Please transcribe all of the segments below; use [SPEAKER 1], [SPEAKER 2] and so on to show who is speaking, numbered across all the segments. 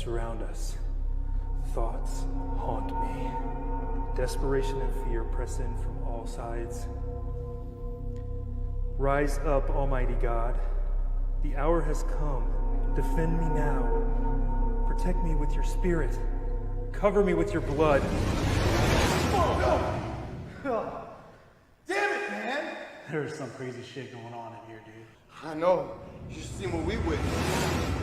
[SPEAKER 1] surround us. Thoughts haunt me. Desperation and fear press in from all sides. Rise up, Almighty God. The hour has come. Defend me now. Protect me with your spirit. Cover me with your blood.
[SPEAKER 2] Oh, damn it, man!
[SPEAKER 3] There's some crazy shit going on in here, dude.
[SPEAKER 2] I know. You should see what we witnessed.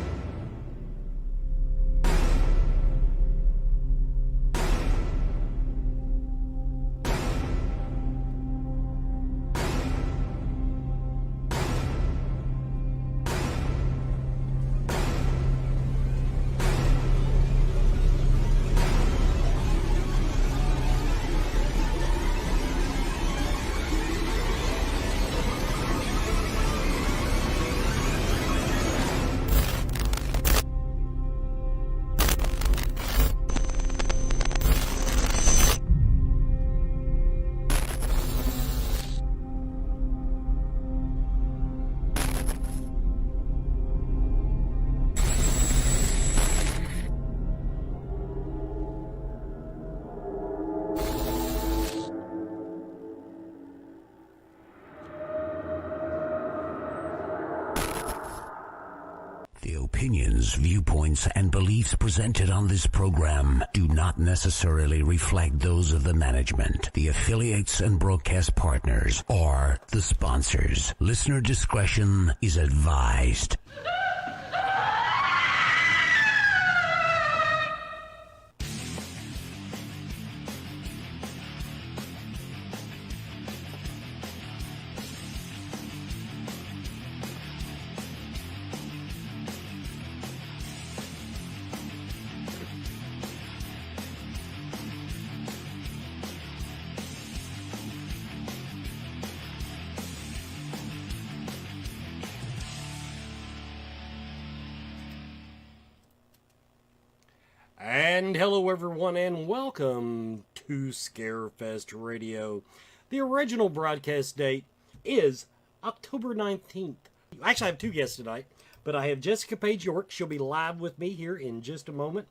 [SPEAKER 4] The opinions, viewpoints, and beliefs presented on this program do not necessarily reflect those of the management, the affiliates and broadcast partners, or the sponsors. Listener discretion is advised.
[SPEAKER 5] And hello everyone and welcome to Scarefest Radio. The original broadcast date is October 19th. Actually, I have two guests tonight, but I have Jessica Page York. She'll be live with me here in just a moment.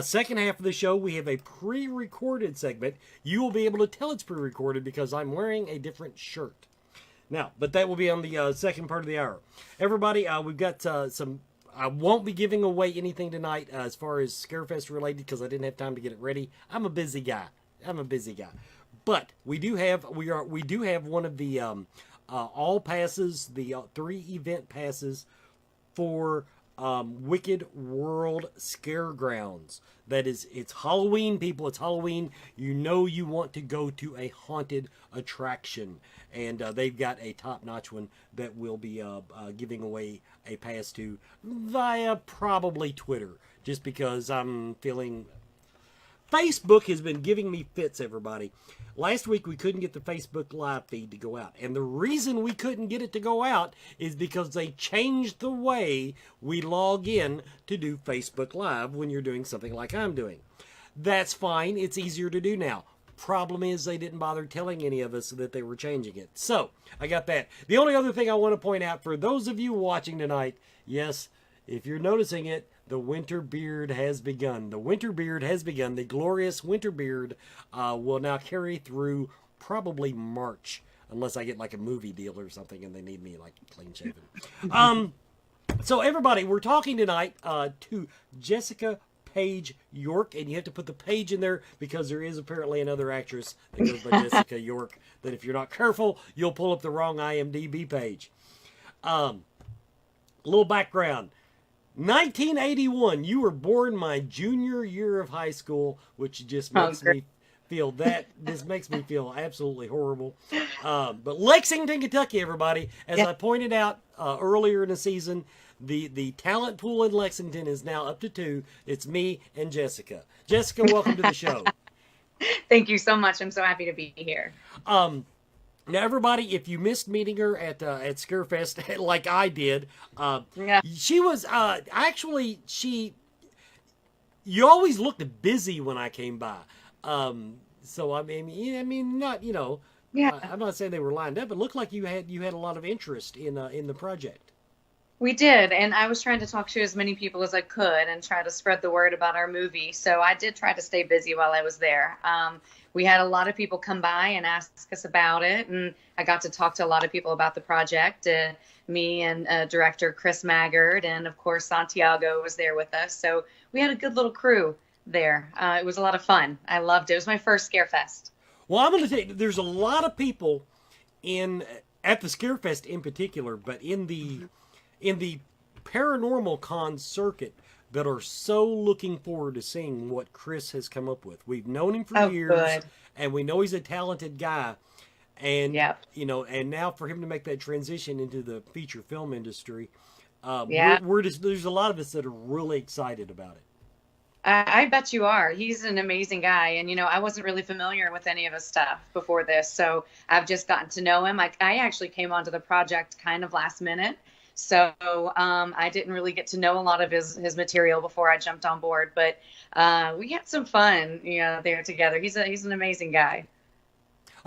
[SPEAKER 5] Second half of the show, we have a pre-recorded segment. You will be able to tell it's pre-recorded because I'm wearing a different shirt. Now, but that will be on the second part of the hour. Everybody, we've got some... I won't be giving away anything tonight as far as Scarefest related because I didn't have time to get it ready. I'm a busy guy. But we do have one of the all passes, the 3 event passes for Wicked World Scaregrounds. That is, it's Halloween, people. It's Halloween. You know you want to go to a haunted attraction. And they've got a top-notch one that we'll be giving away a pass to via probably Twitter. Just because I'm feeling... Facebook has been giving me fits, everybody. Last week we couldn't get the Facebook live feed to go out. And the reason we couldn't get it to go out is because they changed the way we log in to do Facebook Live when you're doing something like I'm doing. That's fine. It's easier to do now. Problem is they didn't bother telling any of us that they were changing it. So, I got that. The only other thing I want to point out for those of you watching tonight, yes, if you're noticing it, the winter beard has begun. The winter beard has begun. The glorious winter beard will now carry through probably March, unless I get like a movie deal or something and they need me like clean shaven. So everybody, we're talking tonight to Jessica Page York, and you have to put the Page in there because there is apparently another actress that goes by Jessica York that if you're not careful, you'll pull up the wrong IMDb page. Little background. 1981, you were born my junior year of high school, which just makes me feel that this makes me feel absolutely horrible. But Lexington, Kentucky, everybody, as I pointed out earlier in the season, the talent pool in Lexington is now up to 2. It's me and Jessica. Jessica, welcome to the show.
[SPEAKER 6] Thank you so much. I'm so happy to be here.
[SPEAKER 5] Now, everybody, if you missed meeting her at Scarefest, like I did, she was actually you always looked busy when I came by. So I mean, not I'm not saying they were lined up. It looked like you had a lot of interest in the project.
[SPEAKER 6] We did, and I was trying to talk to as many people as I could and try to spread the word about our movie. So I did try to stay busy while I was there. We had a lot of people come by and ask us about it, and I got to talk to a lot of people about the project. Me and director Chris Maggard, and of course Santiago was there with us. So we had a good little crew there. It was a lot of fun. I loved it. It was my first Scarefest.
[SPEAKER 5] Well, I'm going to tell you, there's a lot of people at the Scarefest in particular, but in the paranormal con circuit that are so looking forward to seeing what Chris has come up with. We've known him for years,
[SPEAKER 6] good.
[SPEAKER 5] and we know he's a talented guy. And
[SPEAKER 6] Yep.
[SPEAKER 5] and now for him to make that transition into the feature film industry,
[SPEAKER 6] Yeah.
[SPEAKER 5] we're just, there's a lot of us that are really excited about it.
[SPEAKER 6] I bet you are. He's an amazing guy. And, I wasn't really familiar with any of his stuff before this. So I've just gotten to know him. I actually came onto the project kind of last minute. So I didn't really get to know a lot of his material before I jumped on board. But we had some fun, there together. He's an amazing guy.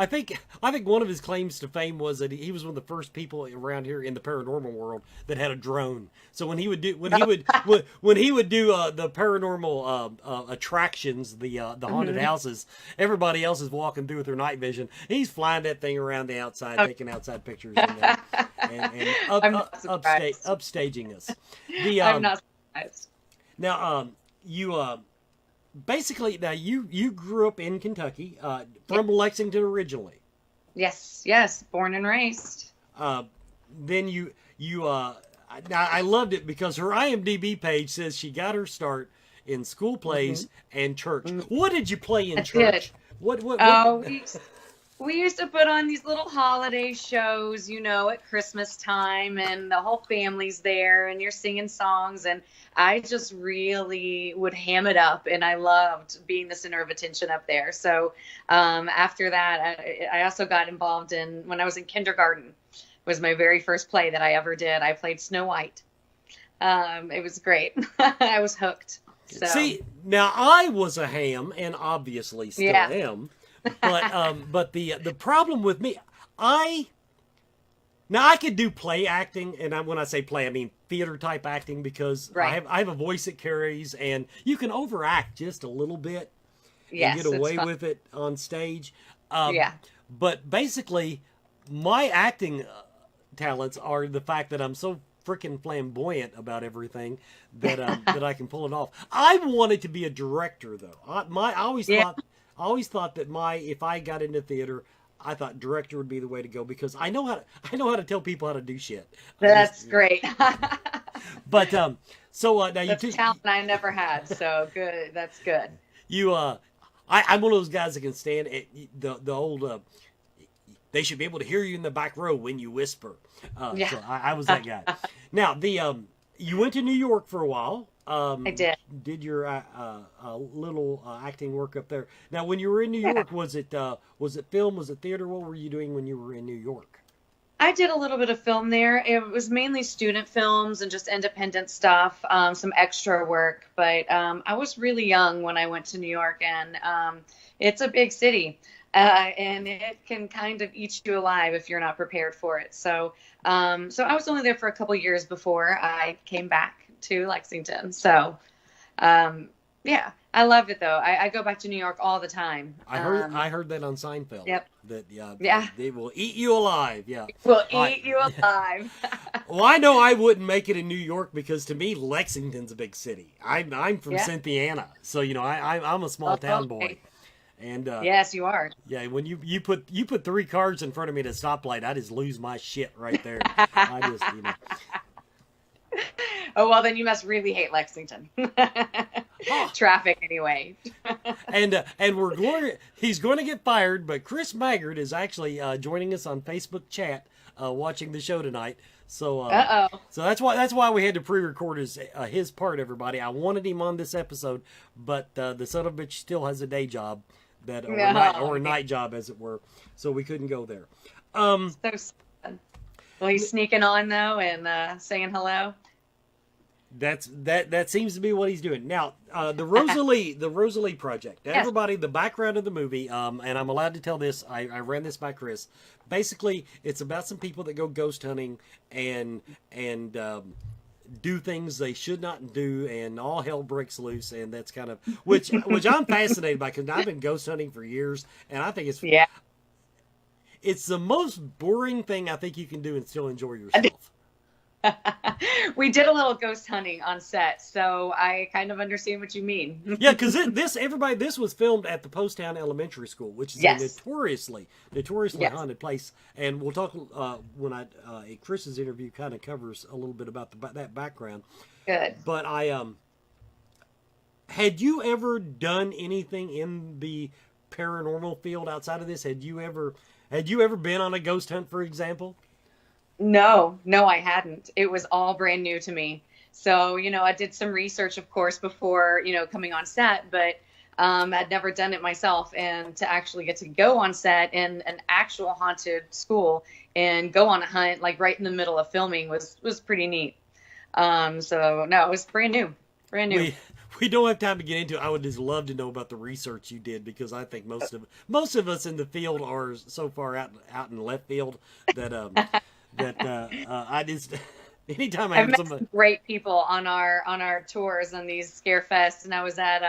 [SPEAKER 5] I think one of his claims to fame was that he was one of the first people around here in the paranormal world that had a drone. So when he would do the paranormal attractions, the haunted houses, everybody else is walking through with their night vision. He's flying that thing around the outside, taking outside pictures, and upstaging us.
[SPEAKER 6] I'm not surprised.
[SPEAKER 5] Now, you basically, now you grew up in Kentucky, from Lexington originally.
[SPEAKER 6] Yes, born and raised.
[SPEAKER 5] Then you now I loved it because her IMDb page says she got her start in school plays and church. What did you play in church? What?
[SPEAKER 6] Oh, we used to put on these little holiday shows, at Christmas time, and the whole family's there, and you're singing songs, and I just really would ham it up, and I loved being the center of attention up there. So after that, I also got involved when I was in kindergarten. Was my very first play that I ever did. I played Snow White. It was great. I was hooked. So.
[SPEAKER 5] See, now I was a ham, and obviously still am. But the problem with me, I could do play acting, and when I say play, I mean theater type acting, because
[SPEAKER 6] right.
[SPEAKER 5] I have a voice that carries, and you can overact just a little bit and get away with it on stage. But basically, my acting talents are the fact that I'm so freaking flamboyant about everything that that I can pull it off. I wanted to be a director, though. I always thought that if I got into theater, I thought director would be the way to go, because I know how to tell people how to do shit.
[SPEAKER 6] That's great.
[SPEAKER 5] But so now
[SPEAKER 6] that's a talent I never had. So good. That's good.
[SPEAKER 5] I'm one of those guys that can stand the old. They should be able to hear you in the back row when you whisper. So I was that guy. Now you went to New York for a while.
[SPEAKER 6] I did.
[SPEAKER 5] Did your little acting work up there. Now, when you were in New York, was it film? Was it theater? What were you doing when you were in New York?
[SPEAKER 6] I did a little bit of film there. It was mainly student films and just independent stuff, some extra work. But I was really young when I went to New York, and it's a big city. And it can kind of eat you alive if you're not prepared for it. So I was only there for a couple years before I came back to Lexington. So, I love it though. I go back to New York all the time.
[SPEAKER 5] I heard that on Seinfeld.
[SPEAKER 6] Yep.
[SPEAKER 5] That they will eat you alive. Yeah.
[SPEAKER 6] Will eat you alive.
[SPEAKER 5] Well, I know I wouldn't make it in New York, because to me Lexington's a big city. I'm from Cynthiana, so I'm a small town boy. And
[SPEAKER 6] yes, you are.
[SPEAKER 5] Yeah, when you put 3 cars in front of me at a stoplight, I just lose my shit right there. I just
[SPEAKER 6] Oh, well, then you must really hate Lexington. Traffic, anyway.
[SPEAKER 5] And he's going to get fired, but Chris Maggard is actually joining us on Facebook chat, watching the show tonight. So, so that's why we had to pre-record his part. Everybody, I wanted him on this episode, but the son of a bitch still has a day job, or a night job, as it were. So we couldn't go there.
[SPEAKER 6] So sad. Well, he's sneaking on though and saying hello.
[SPEAKER 5] That seems to be what he's doing now. The Rosalie Project. Now,
[SPEAKER 6] Yes.
[SPEAKER 5] everybody, the background of the movie, and I'm allowed to tell this. I ran this by Chris. Basically, it's about some people that go ghost hunting and do things they should not do, and all hell breaks loose. And that's kind of which I'm fascinated by, because I've been ghost hunting for years, and I think
[SPEAKER 6] Yeah.
[SPEAKER 5] it's the most boring thing I think you can do and still enjoy yourself.
[SPEAKER 6] We did a little ghost hunting on set, so I kind of understand what you mean.
[SPEAKER 5] Yeah, because this was filmed at the Poasttown Elementary School, which is
[SPEAKER 6] Yes.
[SPEAKER 5] a notoriously
[SPEAKER 6] Yes.
[SPEAKER 5] haunted place. And we'll talk when Chris's interview kind of covers a little bit about that background.
[SPEAKER 6] Good.
[SPEAKER 5] But had you ever done anything in the paranormal field outside of this? Had you ever been on a ghost hunt, for example?
[SPEAKER 6] No, I hadn't. It was all brand new to me. So, I did some research, of course, before, coming on set, but I'd never done it myself. And to actually get to go on set in an actual haunted school and go on a hunt, like right in the middle of filming was pretty neat. So, no, it was brand new. Brand new.
[SPEAKER 5] We don't have time to get into it. I would just love to know about the research you did, because I think most of us in the field are so far out in left field that I just anytime I
[SPEAKER 6] I've
[SPEAKER 5] have
[SPEAKER 6] met
[SPEAKER 5] somebody.
[SPEAKER 6] some great people on our tours on these scare fests, and I was at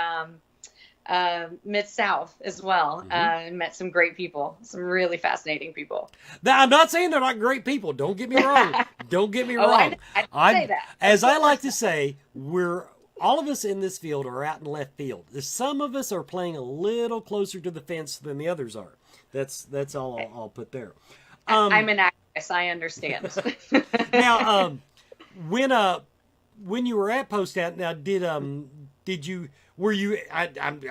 [SPEAKER 6] Mid-South as well, and met some great people, some really fascinating people.
[SPEAKER 5] Now, I'm not saying they're not great people. Don't get me wrong. Don't get me
[SPEAKER 6] Oh,
[SPEAKER 5] wrong.
[SPEAKER 6] I didn't say that.
[SPEAKER 5] As I like to say, all of us in this field are out in left field. Some of us are playing a little closer to the fence than the others are. That's all I'll put there.
[SPEAKER 6] I'm an actress. I understand.
[SPEAKER 5] Now, when you were at Poasttown, now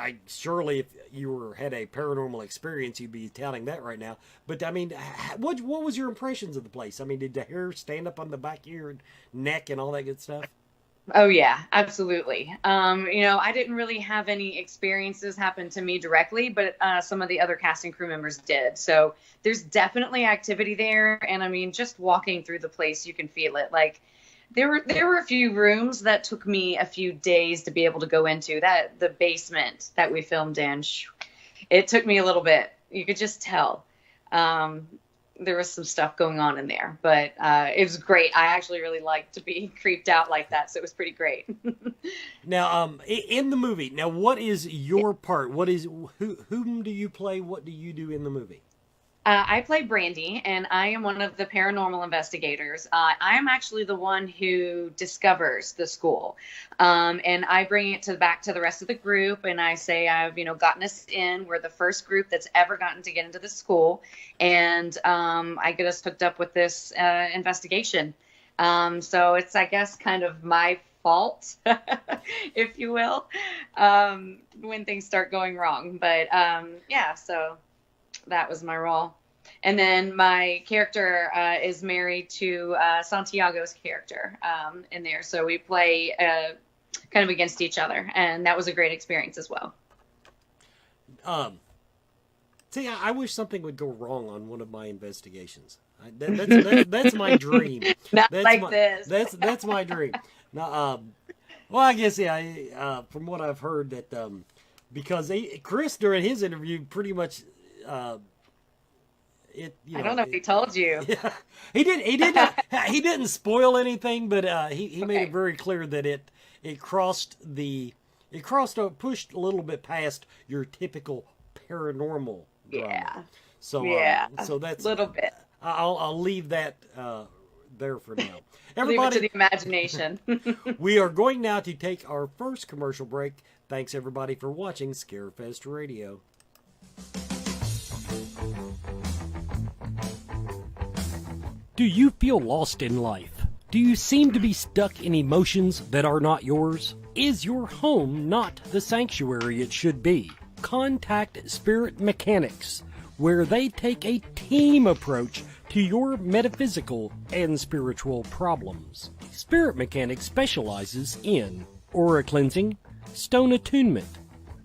[SPEAKER 5] I surely if you had a paranormal experience, you'd be touting that right now. But I mean, what was your impressions of the place? I mean, did the hair stand up on the back of your neck and all that good stuff?
[SPEAKER 6] Oh yeah, absolutely. I didn't really have any experiences happen to me directly, but some of the other cast and crew members did. So there's definitely activity there. And I mean, just walking through the place, you can feel it. Like there were a few rooms that took me a few days to be able to go into. That the basement that we filmed in, it took me a little bit. You could just tell. There was some stuff going on in there, but it was great. I actually really liked to be creeped out like that, so it was pretty great.
[SPEAKER 5] Now, in the movie, what is your part? Whom do you play? What do you do in the movie?
[SPEAKER 6] I play Brandy, and I am one of the paranormal investigators. I am actually the one who discovers the school, and I bring it back to the rest of the group, and I say, I've gotten us in. We're the first group that's ever gotten to get into the school, and I get us hooked up with this investigation. So it's, I guess, kind of my fault, if you will, when things start going wrong. But yeah, so that was my role. And then my character is married to Santiago's character in there. So we play kind of against each other. And that was a great experience as well.
[SPEAKER 5] See, I wish something would go wrong on one of my investigations. That's my dream.
[SPEAKER 6] Not
[SPEAKER 5] that's
[SPEAKER 6] like
[SPEAKER 5] my,
[SPEAKER 6] this.
[SPEAKER 5] That's my dream. Now, well, I guess, yeah, from what I've heard that, because Chris, during his interview, pretty much, I
[SPEAKER 6] don't know if he told you.
[SPEAKER 5] Yeah, he didn't spoil anything, but he made it very clear that it pushed a little bit past your typical paranormal drama.
[SPEAKER 6] Yeah.
[SPEAKER 5] So so that's
[SPEAKER 6] a little bit.
[SPEAKER 5] I'll leave that there for now.
[SPEAKER 6] Leave it
[SPEAKER 5] Everybody,
[SPEAKER 6] to the imagination.
[SPEAKER 5] we are going now to take our first commercial break. Thanks everybody for watching Scarefest Radio. Do you feel lost in life? Do you seem to be stuck in emotions that are not yours? Is your home not the sanctuary it should be? Contact Spirit Mechanics, where they take a team approach to your metaphysical and spiritual problems. Spirit Mechanics specializes in aura cleansing, stone attunement,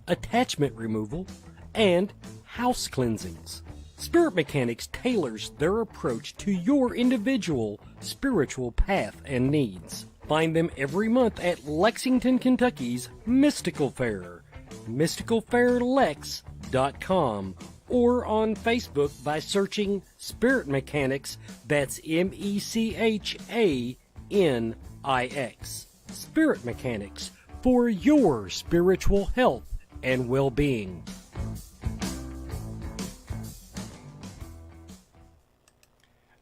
[SPEAKER 5] attachment removal, and house cleansings. Spirit Mechanics tailors their approach to your individual spiritual path and needs. Find them every month at Lexington, Kentucky's Mystical Fair, mysticalfairlex.com, or on Facebook by searching Spirit Mechanics, that's MECHANIX. Spirit Mechanics, for your spiritual health and well-being.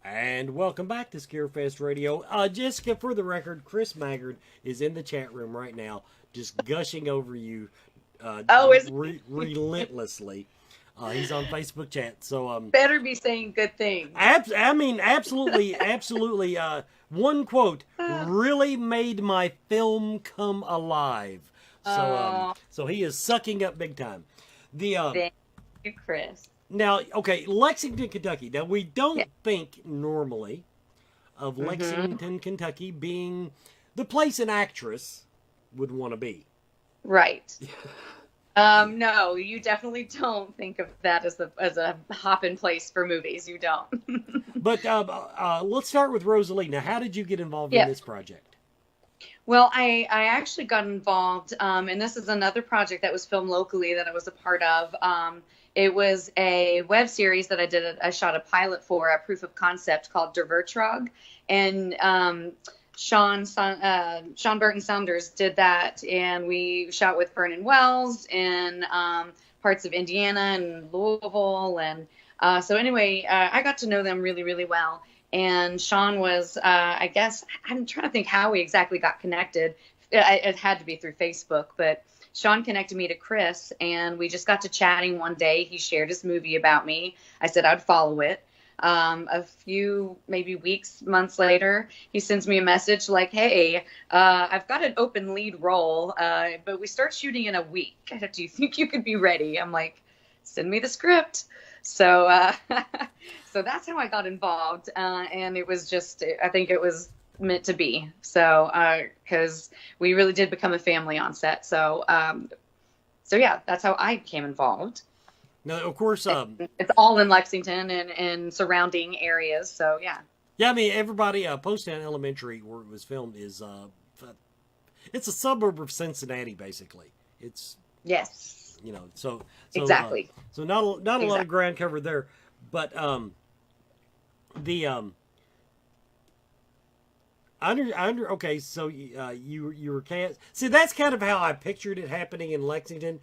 [SPEAKER 5] And welcome back to Scarefest Radio. Jessica, for the record, Chris Maggard is in the chat room right now, just gushing over you relentlessly. He's on Facebook chat, so
[SPEAKER 6] better be saying good things.
[SPEAKER 5] Absolutely. One quote really made my film come alive. So he is sucking up big time.
[SPEAKER 6] Thank you, Chris.
[SPEAKER 5] Now, okay, Lexington, Kentucky. Now, we don't think normally of Lexington, Kentucky being the place an actress would want to be.
[SPEAKER 6] Right. No, you definitely don't think of that as a hop-in place for movies. You don't.
[SPEAKER 5] But let's start with Rosalie. Now, how did you get involved in this project?
[SPEAKER 6] Well, I actually got involved, and this is another project that was filmed locally that I was a part of. It was a web series that I shot a pilot for, a proof of concept called Der Vertrag, and Sean Burton Saunders did that, and we shot with Vernon Wells in parts of Indiana and Louisville, and so anyway, I got to know them really, really well. And Sean was, I guess, I'm trying to think how we exactly got connected. It had to be through Facebook, but Sean connected me to Chris, and we just got to chatting one day. He shared his movie about me. I said I'd follow it. A few, maybe weeks, months later, he sends me a message like, hey, I've got an open lead role, but we start shooting in a week. Do you think you could be ready? I'm like, send me the script. So so that's how I got involved. And it was just, I think it was meant to be. So, because we really did become a family on set. So, so yeah, that's how I became involved.
[SPEAKER 5] Now, of course,
[SPEAKER 6] it's all in Lexington and surrounding areas. So yeah.
[SPEAKER 5] Yeah, I mean, everybody, Poasttown Elementary, where it was filmed, is it's a suburb of Cincinnati, basically. It's so
[SPEAKER 6] exactly.
[SPEAKER 5] So not a lot of ground covered there, but okay, so you were cast. See, that's kind of how I pictured it happening in Lexington.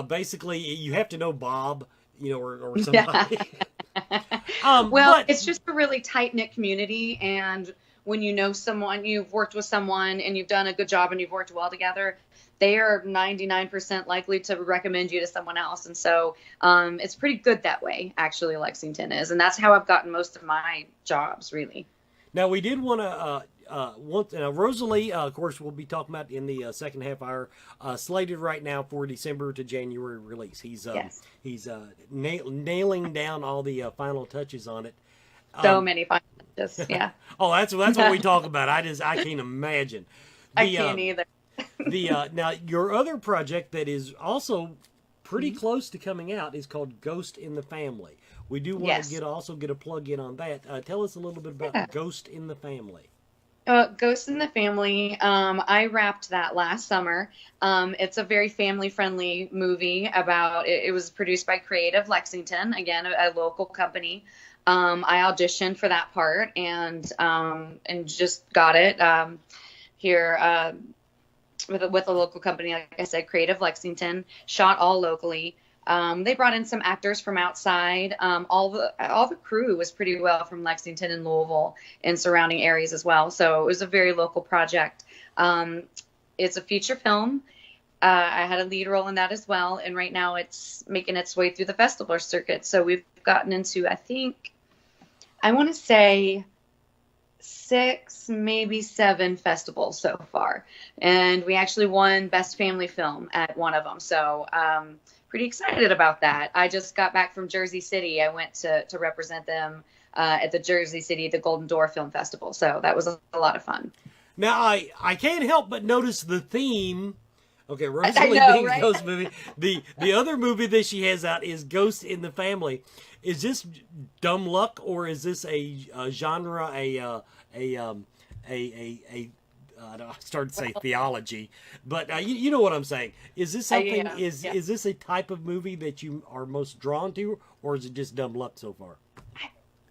[SPEAKER 5] Basically, you have to know Bob, or somebody.
[SPEAKER 6] Well, it's just a really tight-knit community, and when you know someone, you've worked with someone, and you've done a good job, and you've worked well together, they are 99% likely to recommend you to someone else. And so it's pretty good that way, actually, Lexington is. And that's how I've gotten most of my jobs, really.
[SPEAKER 5] Now, we did want to... Rosalie, of course, we'll be talking about in the second half hour, slated right now for December to January release. He's nailing down all the final touches on it.
[SPEAKER 6] So many final touches, yeah.
[SPEAKER 5] Oh, that's what we talk about. I can't imagine.
[SPEAKER 6] I can't either.
[SPEAKER 5] Now your other project that is also pretty close to coming out is called Ghost in the Family. We do want to get a plug in on that. Tell us a little bit about Ghost in the Family.
[SPEAKER 6] Ghost in the Family, I wrapped that last summer. It's a very family-friendly movie about, it was produced by Creative Lexington, again, a local company. I auditioned for that part and just got it here with a local company, like I said, Creative Lexington, shot all locally. They brought in some actors from outside. All the crew was pretty well from Lexington and Louisville and surrounding areas as well. So it was a very local project. It's a feature film. I had a lead role in that as well. And right now it's making its way through the festival circuit. So we've gotten into, I want to say 6, maybe 7 festivals so far. And we actually won Best Family Film at one of them. So, pretty excited about that. I just got back from Jersey City. I went to represent them at the Jersey City, the Golden Door Film Festival. So that was a lot of fun.
[SPEAKER 5] Now, I can't help but notice the theme. Okay, Rosalie being right? Ghost movie. The other movie that she has out is Ghost in the Family. Is this dumb luck, or is this a genre, a I started to say theology, but you know what I'm saying. Is this something?
[SPEAKER 6] Yeah,
[SPEAKER 5] is
[SPEAKER 6] yeah.
[SPEAKER 5] is this a type of movie that you are most drawn to, or is it just dumb luck so far?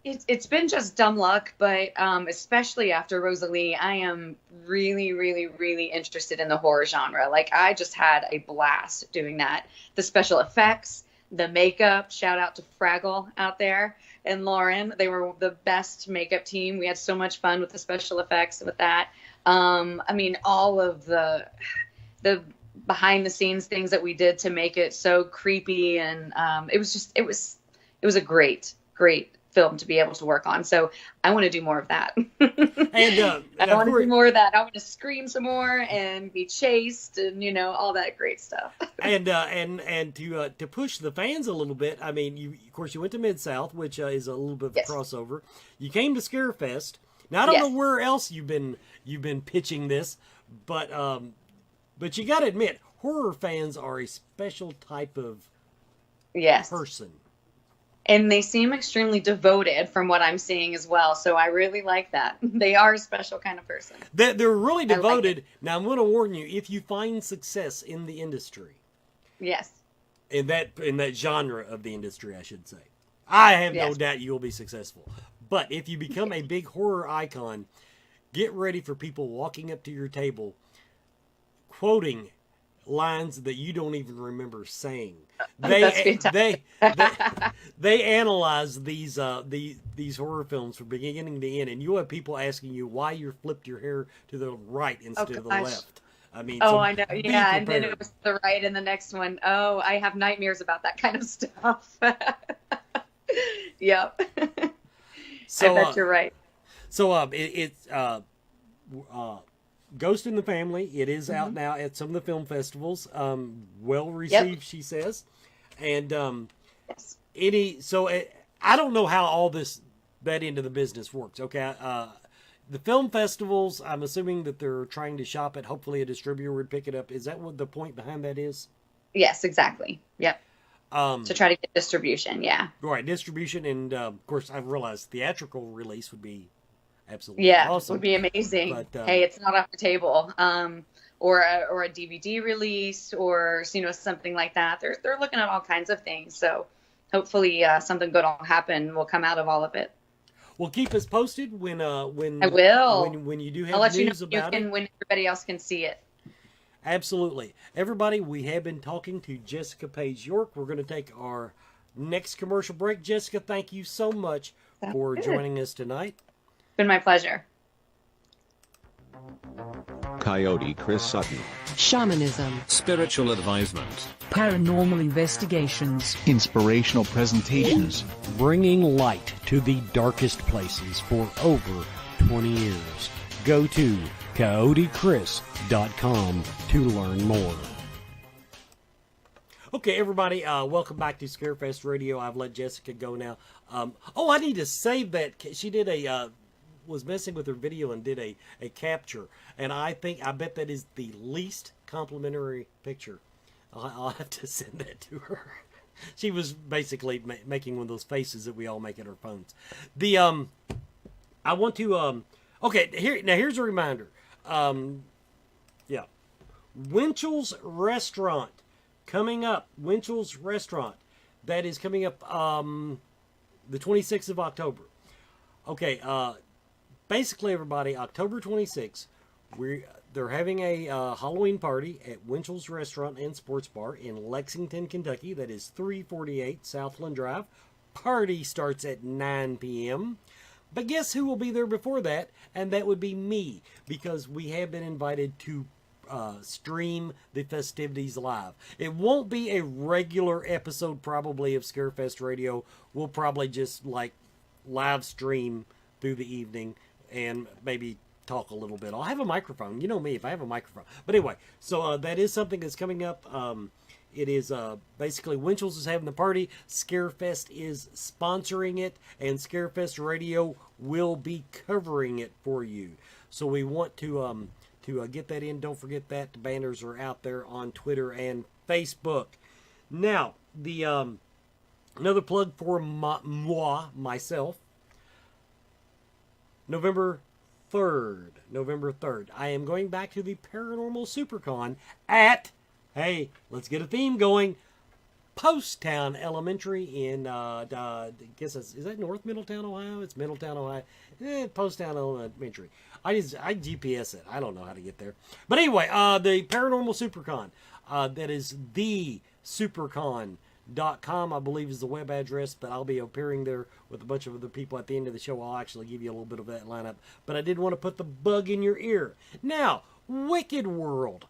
[SPEAKER 6] It's been just dumb luck, but especially after Rosalie, I am really, really, really interested in the horror genre. Like, I just had a blast doing that. The special effects, the makeup, shout out to Fraggle out there and Lauren. They were the best makeup team. We had so much fun with the special effects with that. I mean, all of the behind the scenes things that we did to make it so creepy, and it was a great film to be able to work on. So I want to do more of that.
[SPEAKER 5] And
[SPEAKER 6] I want to do more of that. I want to scream some more and be chased and, you know, all that great stuff.
[SPEAKER 5] and to push the fans a little bit, I mean, of course you went to Mid-South, which is a little bit of a
[SPEAKER 6] Yes.
[SPEAKER 5] crossover. You came to Scarefest. Now I don't
[SPEAKER 6] Yes.
[SPEAKER 5] know where else you've been pitching this, but you got to admit, horror fans are a special type of
[SPEAKER 6] Yes.
[SPEAKER 5] person.
[SPEAKER 6] And they seem extremely devoted from what I'm seeing as well. So I really like that. They are a special kind of person.
[SPEAKER 5] They're really
[SPEAKER 6] I like
[SPEAKER 5] devoted. Now I'm going to warn you: if you find success in the industry,
[SPEAKER 6] Yes.
[SPEAKER 5] in that genre of the industry, I should say, I have no
[SPEAKER 6] Yes.
[SPEAKER 5] doubt you'll be successful. But if you become a big horror icon, get ready for people walking up to your table, quoting lines that you don't even remember saying.
[SPEAKER 6] That's fantastic.
[SPEAKER 5] They analyze these horror films from beginning to end, and you have people asking you why you flipped your hair to the right instead of the
[SPEAKER 6] gosh.
[SPEAKER 5] left. I mean,
[SPEAKER 6] Oh,
[SPEAKER 5] so
[SPEAKER 6] I know.
[SPEAKER 5] be
[SPEAKER 6] Yeah. And then
[SPEAKER 5] prepared.
[SPEAKER 6] it was the right and the next one. Oh, I have nightmares about that kind of stuff. Yep.
[SPEAKER 5] So,
[SPEAKER 6] I bet you're right.
[SPEAKER 5] So it's Ghost in the Family. It is out
[SPEAKER 6] Mm-hmm.
[SPEAKER 5] now at some of the film festivals. Well received,
[SPEAKER 6] Yep.
[SPEAKER 5] she says. And
[SPEAKER 6] Yes.
[SPEAKER 5] I don't know how all that end of the business works. Okay, the film festivals. I'm assuming that they're trying to shop it. Hopefully, a distributor would pick it up. Is that what the point behind that is?
[SPEAKER 6] Yes, exactly. Yep. To try to get distribution. Yeah.
[SPEAKER 5] Right, distribution, and of course, I've realized theatrical release would be absolutely
[SPEAKER 6] Yeah.
[SPEAKER 5] awesome.
[SPEAKER 6] Would be amazing.
[SPEAKER 5] But,
[SPEAKER 6] hey, it's not off the table. Or a DVD release, or something like that. They're looking at all kinds of things. So hopefully something good will happen. Will come out of all of it.
[SPEAKER 5] Well, keep us posted when
[SPEAKER 6] I will.
[SPEAKER 5] when you do
[SPEAKER 6] I'll
[SPEAKER 5] have
[SPEAKER 6] let you know
[SPEAKER 5] news about it.
[SPEAKER 6] when everybody else can see it.
[SPEAKER 5] Absolutely, everybody. We have been talking to Jessica Page York. We're going to take our next commercial break. Jessica, thank you so much for
[SPEAKER 6] good.
[SPEAKER 5] joining us tonight.
[SPEAKER 6] It's been my pleasure.
[SPEAKER 7] Coyote Chris Sutton.
[SPEAKER 8] Shamanism,
[SPEAKER 9] Spiritual advisement.
[SPEAKER 8] paranormal investigations,
[SPEAKER 10] Inspirational presentations.
[SPEAKER 5] Bringing light to the darkest places for over 20 years. Go to CoyoteChris.com to learn more. Okay, everybody, welcome back to Scarefest Radio. I've let Jessica go now. I need to save that. She did was messing with her video and did a capture, and I bet that is the least complimentary picture. I'll have to send that to her. She was basically making one of those faces that we all make at our phones. I want to here's a reminder. Winchell's Restaurant coming up. Winchell's Restaurant, that is coming up the 26th of October. Okay, basically everybody, October 26th, they're having a Halloween party at Winchell's Restaurant and Sports Bar in Lexington, Kentucky. That is 348 Southland Drive. Party starts at 9 p.m. But guess who will be there before that? And that would be me, because we have been invited to stream the festivities live. It won't be a regular episode probably of Scarefest Radio. We'll probably just live stream through the evening and maybe talk a little bit. I'll have a microphone. You know me, if I have a microphone. But anyway, so that is something that's coming up. It is basically Winchell's is having the party. Scarefest is sponsoring it, and Scarefest Radio will be covering it for you. So we want to get that in. Don't forget that the banners are out there on Twitter and Facebook. Now, the another plug for myself. November 3rd, November 3rd, I am going back to the Paranormal Supercon at, hey, let's get a theme going, Poasttown Elementary in, I guess is that North Middletown, Ohio? It's Middletown, Ohio. Poasttown Elementary. I GPS it. I don't know how to get there. But anyway, the Paranormal Supercon. That is the supercon.com, I believe is the web address, but I'll be appearing there with a bunch of other people at the end of the show. I'll actually give you a little bit of that lineup. But I did want to put the bug in your ear. Now, Wicked World,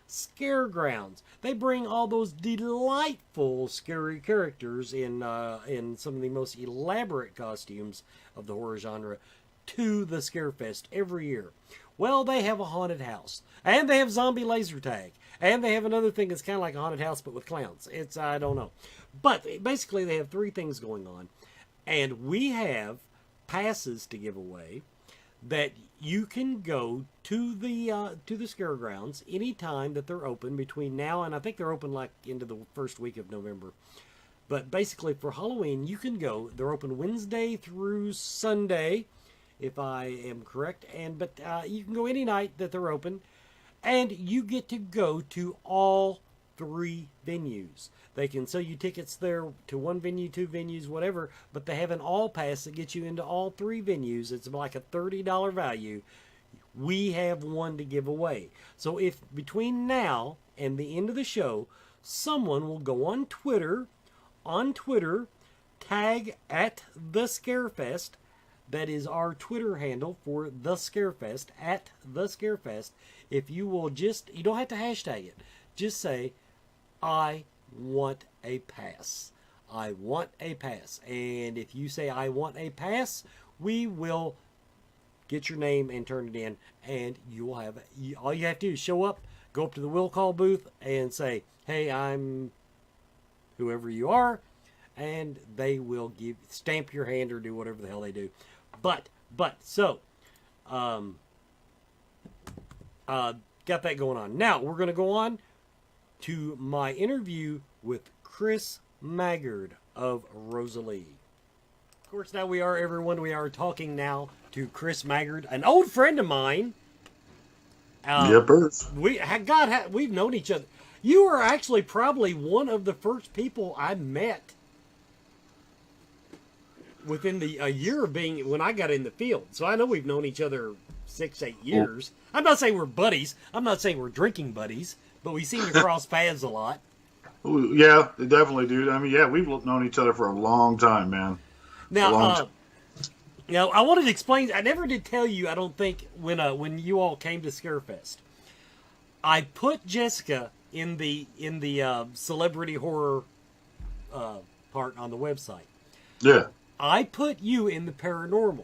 [SPEAKER 5] Scaregrounds. They bring all those delightful scary characters in some of the most elaborate costumes of the horror genre to the Scarefest every year. Well, they have a haunted house, and they have zombie laser tag, and they have another thing that's kind of like a haunted house but with clowns. I don't know. But basically they have 3 things going on, and we have passes to give away that you can go to the Scaregrounds anytime that they're open between now and I think they're open like into the first week of November. But basically for Halloween, you can go. They're open Wednesday through Sunday, if I am correct. But you can go any night that they're open, and you get to go to all 3 venues. They can sell you tickets there to 1 venue, 2 venues, whatever, but they have an all pass that gets you into all 3 venues. It's like a $30 value. We have one to give away. So if between now and the end of the show, someone will go on Twitter, tag at the Scarefest. That is our Twitter handle for the Scarefest, at the Scarefest. If you will you don't have to hashtag it. Just say, I want a pass. I want a pass. And if you say, I want a pass, we will get your name and turn it in, and you will have it. All you have to do is show up, go up to the will call booth, and say, hey, I'm whoever you are, and they will stamp your hand or do whatever the hell they do. So, got that going on. Now, we're going to go on to my interview with Chris Maggard of Rosalie. Of course, now we are talking now to Chris Maggard, an old friend of mine.
[SPEAKER 11] Yippers.
[SPEAKER 5] We've known each other. You are actually probably one of the first people I met within a year of when I got in the field. So I know we've known each other 6-8 years. I'm not saying we're buddies. I'm not saying we're drinking buddies, but we seem to cross paths a lot.
[SPEAKER 11] Yeah, definitely, dude. I mean, yeah, we've known each other for a long time, man.
[SPEAKER 5] Now, I wanted to explain. I never did tell you, I don't think, when you all came to Scarefest. I put Jessica in the celebrity horror part on the website.
[SPEAKER 11] Yeah.
[SPEAKER 5] I put you in the paranormal,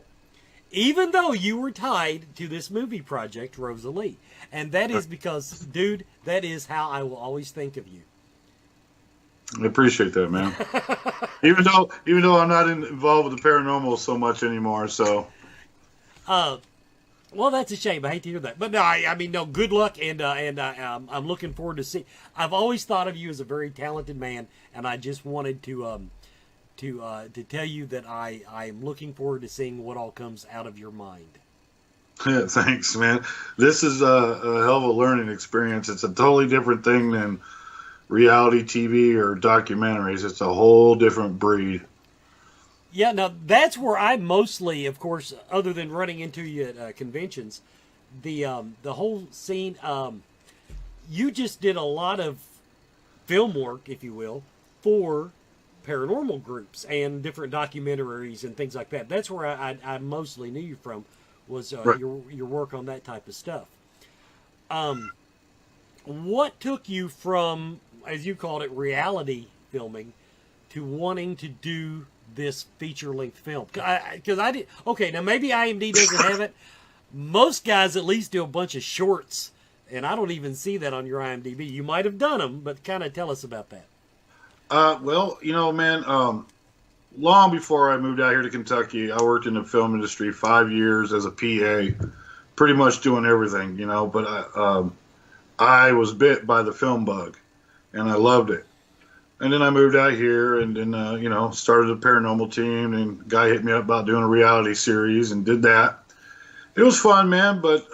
[SPEAKER 5] even though you were tied to this movie project, Rosalie. And that is because, dude, that is how I will always think of you.
[SPEAKER 11] I appreciate that, man. even though I'm not involved with the paranormal so much anymore, so.
[SPEAKER 5] Well, that's a shame. I hate to hear that, but no, I mean, no. Good luck, and I'm looking forward to see. I've always thought of you as a very talented man, and I just wanted to tell you that I'm looking forward to seeing what all comes out of your mind.
[SPEAKER 11] Yeah, thanks, man. This is a hell of a learning experience. It's a totally different thing than reality TV or documentaries. It's a whole different breed.
[SPEAKER 5] Yeah, now that's where I mostly, of course, other than running into you at conventions, the whole scene. You just did a lot of film work, if you will, for paranormal groups and different documentaries and things like that. That's where I mostly knew you from, was
[SPEAKER 11] right.
[SPEAKER 5] your work on that type of stuff. What took you from, as you called it, reality filming to wanting to do this feature-length film? Because I did. Okay, now maybe IMDb doesn't have it. Most guys at least do a bunch of shorts, and I don't even see that on your IMDb. You might have done them, but kind of tell us about that.
[SPEAKER 11] Well, man, long before I moved out here to Kentucky, I worked in the film industry 5 years as a PA, pretty much doing everything, but I was bit by the film bug, and I loved it. And then I moved out here and then, started a paranormal team, and a guy hit me up about doing a reality series and did that. It was fun, man, but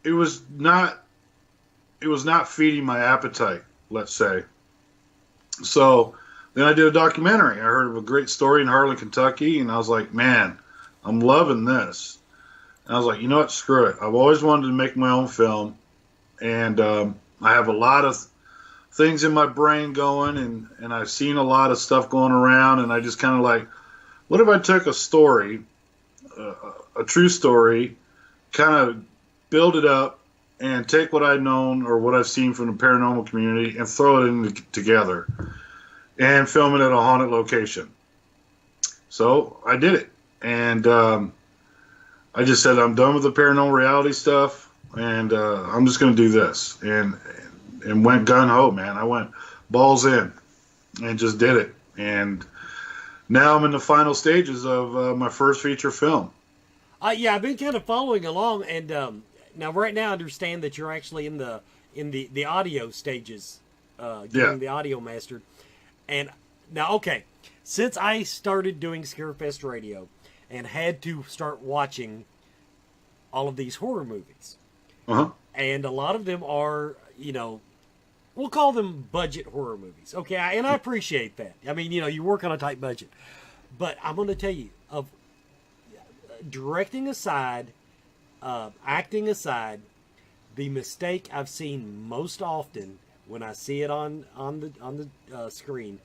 [SPEAKER 11] it was not feeding my appetite, let's say. So then I did a documentary. I heard of a great story in Harlan, Kentucky, and I was like, man, I'm loving this. And I was like, you know what, screw it. I've always wanted to make my own film, and I have a lot of things in my brain going, and I've seen a lot of stuff going around, and I just kind of like, what if I took a story, a true story, kind of build it up, and take what I've known or what I've seen from the paranormal community and throw it together and film it at a haunted location. So I did it. And I just said, I'm done with the paranormal reality stuff, and I'm just going to do this. And went gun-ho, man. I went balls in and just did it. And now I'm in the final stages of my first feature film.
[SPEAKER 5] Yeah, I've been kind of following along, and now right now I understand that you're actually in the audio stages, getting the audio mastered. And now, okay, since I started doing Scarefest Radio and had to start watching all of these horror movies, and a lot of them are, you know, we'll call them budget horror movies. Okay, and I appreciate that. I mean, you know, you work on a tight budget. But I'm going to tell you, of directing aside, acting aside, the mistake I've seen most often when I see it on the screen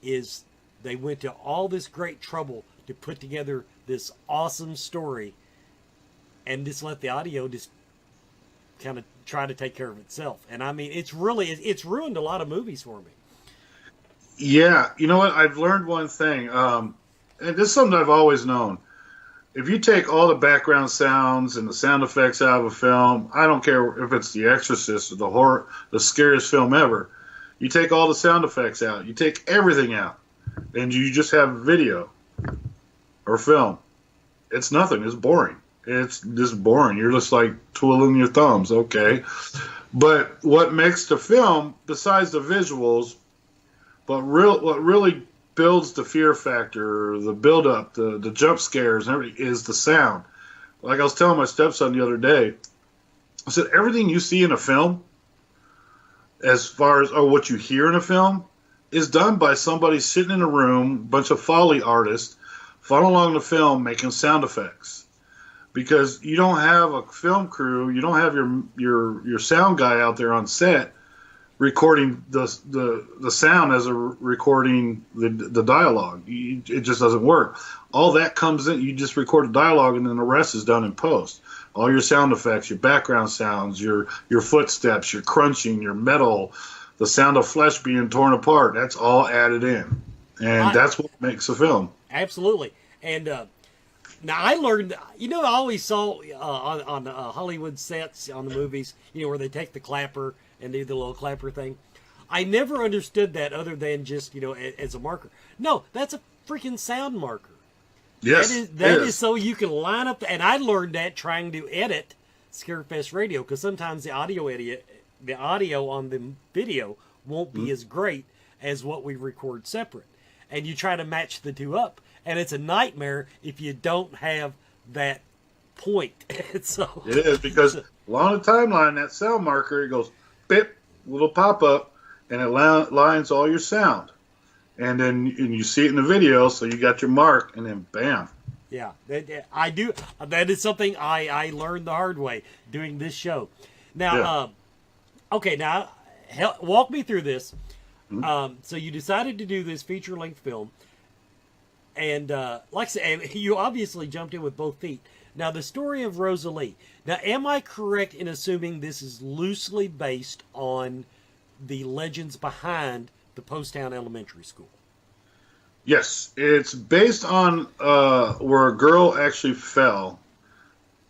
[SPEAKER 5] is they went to all this great trouble to put together this awesome story and just let the audio just kind of try to take care of itself. And I mean, it's ruined a lot of movies for me.
[SPEAKER 11] Yeah, you know what? I've learned one thing, and this is something I've always known. If you take all the background sounds and the sound effects out of a film, I don't care if it's The Exorcist or the scariest film ever, you take all the sound effects out, you take everything out, and you just have video or film. It's nothing. It's boring. It's just boring. You're just like twiddling your thumbs, okay? But what makes the film, besides the visuals, what really builds the fear factor, the build-up, the jump scares, and everything, is the sound. Like I was telling my stepson the other day, I said, everything you see in a film, as far as what you hear in a film, is done by somebody sitting in a room, a bunch of Foley artists, following along the film, making sound effects. Because you don't have a film crew, you don't have your sound guy out there on set recording the sound as a recording the dialogue. It just doesn't work. All that comes in, you just record the dialogue, and then the rest is done in post. All your sound effects, your background sounds, your footsteps, your crunching, your metal, the sound of flesh being torn apart, that's all added in. And that's what makes a film.
[SPEAKER 5] Absolutely. And now I learned, you know, I always saw on Hollywood sets on the movies, you know, where they take the clapper and do the little clapper thing. I never understood that other than just, you know, as a marker. No, that's a freaking sound marker.
[SPEAKER 11] Yes,
[SPEAKER 5] that is so you can line up. And I learned that trying to edit Scarefest Radio, because sometimes the audio on the video won't be as great as what we record separate. And you try to match the two up, and it's a nightmare if you don't have that point. So
[SPEAKER 11] it is, because along the timeline, that sound marker, it goes bip, little pop up, and it lines all your sound, and then you see it in the video, so you got your mark, and then bam.
[SPEAKER 5] Yeah, I do. That is something I learned the hard way doing this show. Now, okay, now walk me through this. So you decided to do this feature-length film, and like I said, and you obviously jumped in with both feet. Now, the story of Rosalie. Now, am I correct in assuming this is loosely based on the legends behind the Poasttown Elementary School?
[SPEAKER 11] Yes, it's based on where a girl actually fell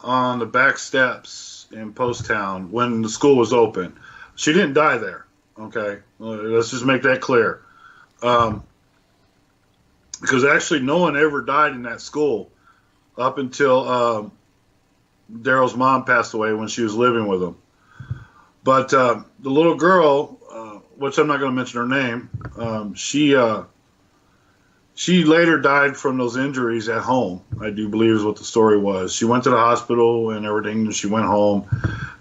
[SPEAKER 11] on the back steps in Poasttown when the school was open. She didn't die there. Okay, let's just make that clear. Because actually no one ever died in that school up until Daryl's mom passed away when she was living with him. But the little girl, which I'm not going to mention her name, she she later died from those injuries at home, I do believe is what the story was. She went to the hospital and everything, and she went home.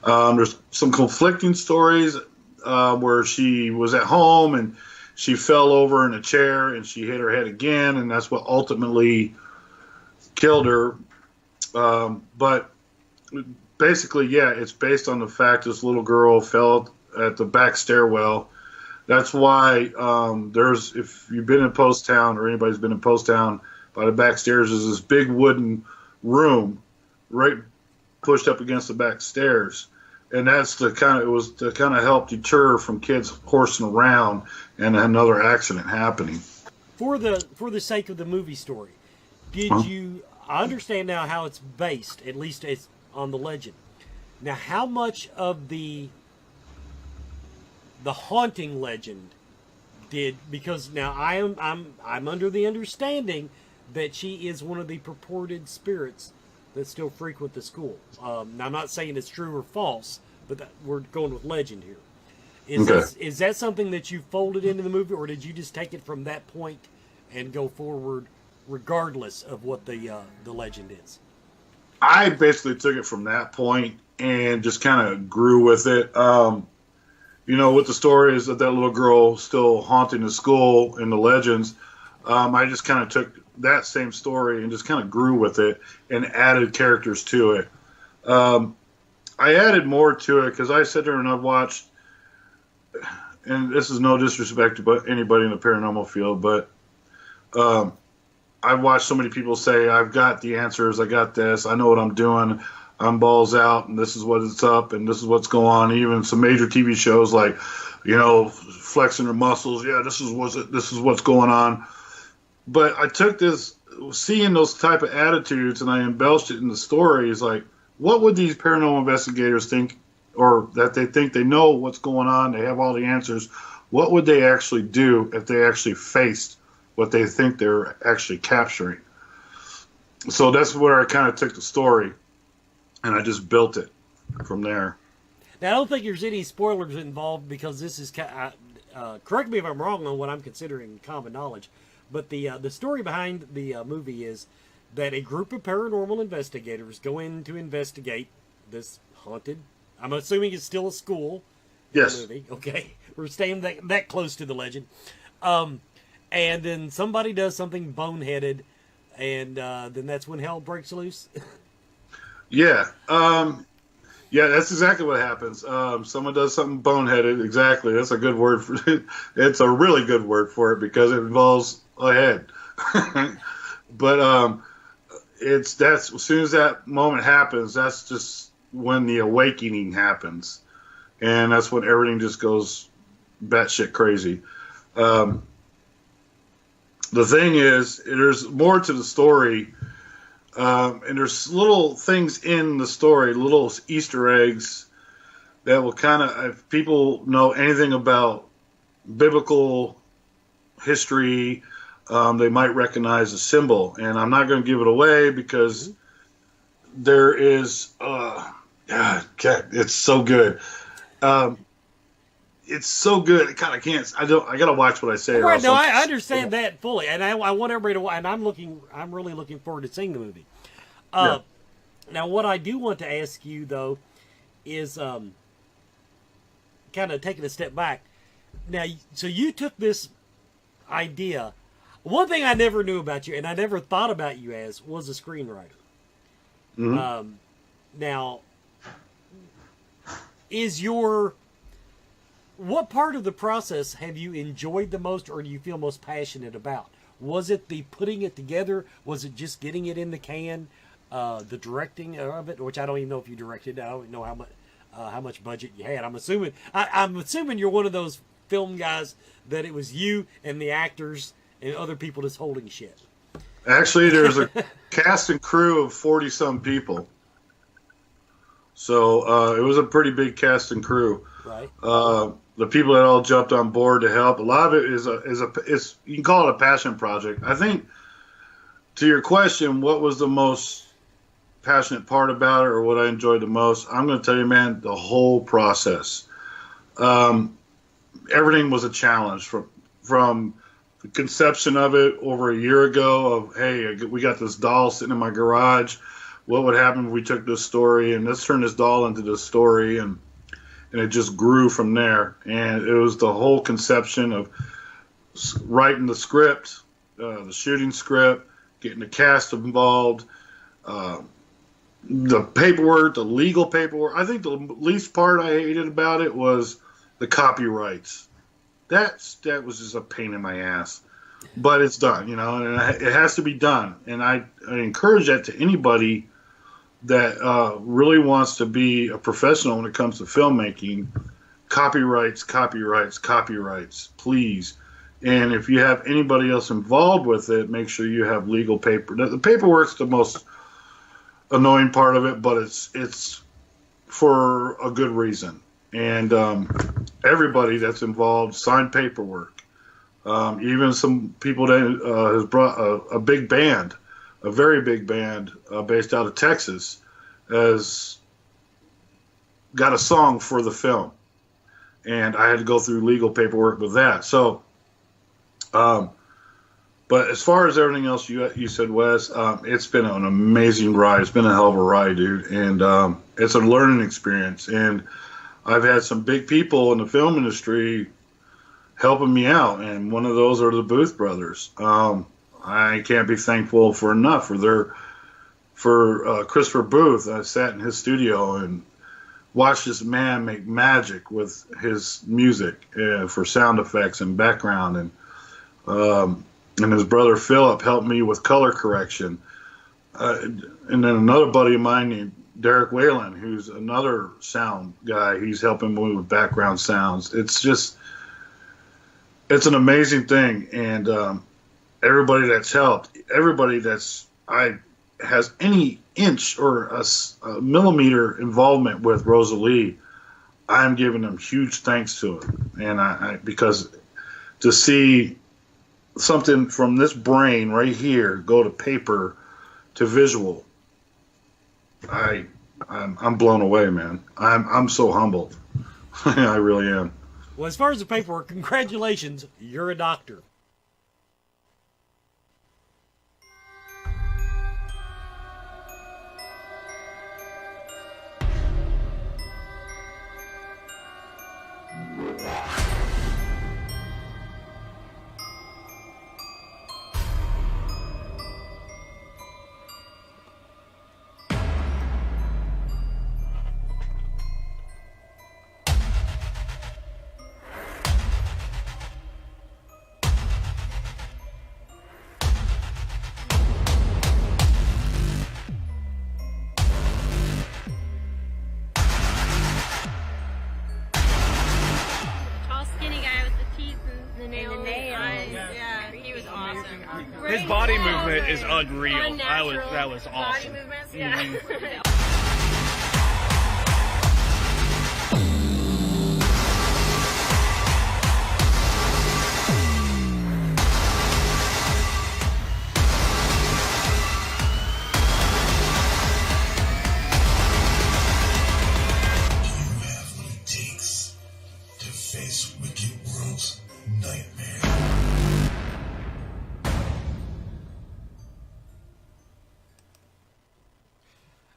[SPEAKER 11] There's some conflicting stories where she was at home and she fell over in a chair and she hit her head again, and that's what ultimately killed her. But basically, yeah, it's based on the fact this little girl fell at the back stairwell. That's why if you've been in Post Town or anybody's been in Post Town, by the back stairs is this big wooden room right pushed up against the back stairs. And that's it was to kind of help deter from kids horsing around and another accident happening.
[SPEAKER 5] For the sake of the movie story, I understand now how it's based, at least it's on the legend. Now, how much of the haunting legend because now I'm under the understanding that she is one of the purported spirits that still frequent the school. Now, I'm not saying it's true or false, but we're going with legend here. Is that something that you folded into the movie, or did you just take it from that point and go forward regardless of what the legend is?
[SPEAKER 11] I basically took it from that point and just kind of grew with it. With the stories of that little girl still haunting the school and the legends, I just kind of took that same story and just kind of grew with it and added characters to it. I added more to it because I sat there and I watched, and this is no disrespect to anybody in the paranormal field, but I've watched so many people say, I've got the answers, I got this, I know what I'm doing, I'm balls out, and this is what it's up, and this is what's going on. Even some major TV shows like, flexing their muscles, yeah, this is what's going on. But I took this, seeing those type of attitudes, and I embellished it in the stories, like, what would these paranormal investigators think, or that they think they know what's going on, they have all the answers, what would they actually do if they actually faced what they think they're actually capturing? So that's where I kind of took the story, and I just built it from there.
[SPEAKER 5] Now, I don't think there's any spoilers involved because this is, correct me if I'm wrong on what I'm considering common knowledge, but the story behind the movie is that a group of paranormal investigators go in to investigate this haunted, I'm assuming it's still a school.
[SPEAKER 11] Yes.
[SPEAKER 5] Movie. Okay. We're staying that close to the legend. And then somebody does something boneheaded, and then that's when hell breaks loose.
[SPEAKER 11] Yeah. Yeah, that's exactly what happens. Someone does something boneheaded. Exactly. That's a good word for it. It's a really good word for it because it involves a head. But that's as soon as that moment happens, that's just when the awakening happens, and that's when everything just goes batshit crazy. The thing is, there's more to the story. And there's little things in the story, little Easter eggs that will kind of, if people know anything about biblical history, they might recognize a symbol. And I'm not going to give it away because there is, God, it's so good. It's so good. God, I got to watch what I say.
[SPEAKER 5] Right, no, I understand that fully, and I want everybody to. And I'm really looking forward to seeing the movie. Now, what I do want to ask you though is, kind of taking a step back. Now, so you took this idea. One thing I never knew about you, and I never thought about you as, was a screenwriter.
[SPEAKER 11] Mm-hmm.
[SPEAKER 5] Now, what part of the process have you enjoyed the most, or do you feel most passionate about? Was it the putting it together? Was it just getting it in the can? The directing of it, which I don't even know if you directed. I don't know how much budget you had. I'm assuming you're one of those film guys that it was you and the actors and other people just holding shit.
[SPEAKER 11] Actually, there's a cast and crew of 40-some people. So it was a pretty big cast and crew.
[SPEAKER 5] Right.
[SPEAKER 11] The people that all jumped on board to help. A lot of it is you can call it a passion project. I think, to your question, what was the most passionate part about it, or what I enjoyed the most? I'm going to tell you, man, the whole process. Everything was a challenge from the conception of it over a year ago of, hey, we got this doll sitting in my garage. What would happen if we took this story and let's turn this doll into this story? And it just grew from there. And it was the whole conception of writing the script, the shooting script, getting the cast involved, the paperwork, the legal paperwork. I think the least part I hated about it was the copyrights. That was just a pain in my ass. But it's done, you know, and it has to be done. And I encourage that to anybody that really wants to be a professional when it comes to filmmaking. Copyrights, please. And if you have anybody else involved with it, make sure you have legal paper. The paperwork's the most annoying part of it, but it's for a good reason. And everybody that's involved signed paperwork. Even some people that has brought a big band, a very big band based out of Texas, has got a song for the film. And I had to go through legal paperwork with that. So, but as far as everything else you said, Wes, it's been an amazing ride. It's been a hell of a ride, dude. And it's a learning experience. And I've had some big people in the film industry helping me out, and one of those are the Booth brothers. I can't be thankful for enough for Christopher Booth. I sat in his studio and watched this man make magic with his music for sound effects and background, and his brother Philip helped me with color correction. And then another buddy of mine named Derek Whalen, who's another sound guy, he's helping me with background sounds. It's an amazing thing. And everybody that's helped, everybody has any inch or a millimeter involvement with Rosalie, I'm giving them huge thanks to it. And because to see something from this brain right here go to paper to visual, I'm blown away, man. I'm so humbled. I really am.
[SPEAKER 5] Well, as far as the paperwork, congratulations, you're a doctor.
[SPEAKER 12] His body movement is unreal. That was awesome. Body movements, yeah.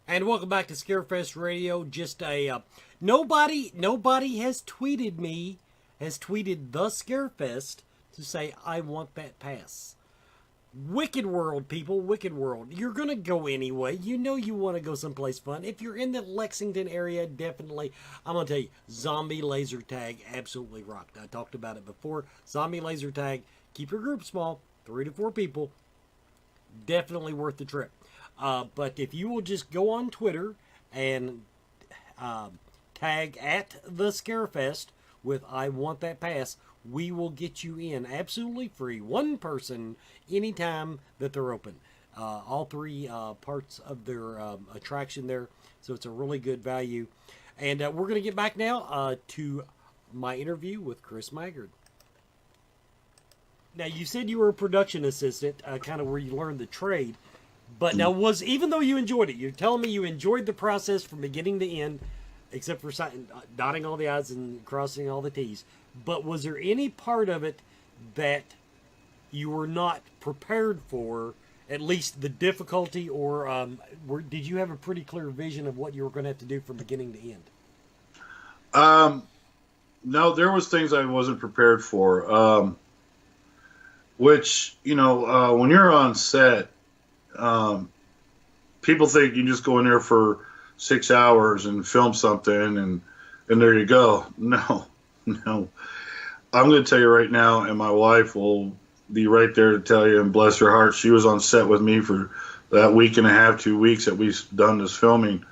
[SPEAKER 5] And welcome back to Scarefest Radio. Just a nobody has tweeted the Scarefest to say I want that pass. Wicked World, people, Wicked World. You're gonna go anyway. You know you want to go someplace fun. If you're in the Lexington area, definitely. I'm gonna tell you, Zombie Laser Tag absolutely rocked. I talked about it before. Zombie Laser Tag. Keep your group small, 3 to 4 people. Definitely worth the trip. But if you will just go on Twitter and tag at the Scarefest with I want that pass, we will get you in absolutely free. One person anytime that they're open. All 3 parts of their attraction there. So it's a really good value. And we're going to get back now to my interview with Chris Maggard. Now, you said you were a production assistant, kind of where you learned the trade. But now, even though you enjoyed it, you're telling me you enjoyed the process from beginning to end, except for dotting all the I's and crossing all the T's. But was there any part of it that you were not prepared for, at least the difficulty, or did you have a pretty clear vision of what you were going to have to do from beginning to end?
[SPEAKER 11] No, there was things I wasn't prepared for, which, when you're on set, people think you just go in there for 6 hours and film something and there you go. No. I'm going to tell you right now, and my wife will be right there to tell you, and bless her heart, she was on set with me for that week and a half, 2 weeks that we've done this filming.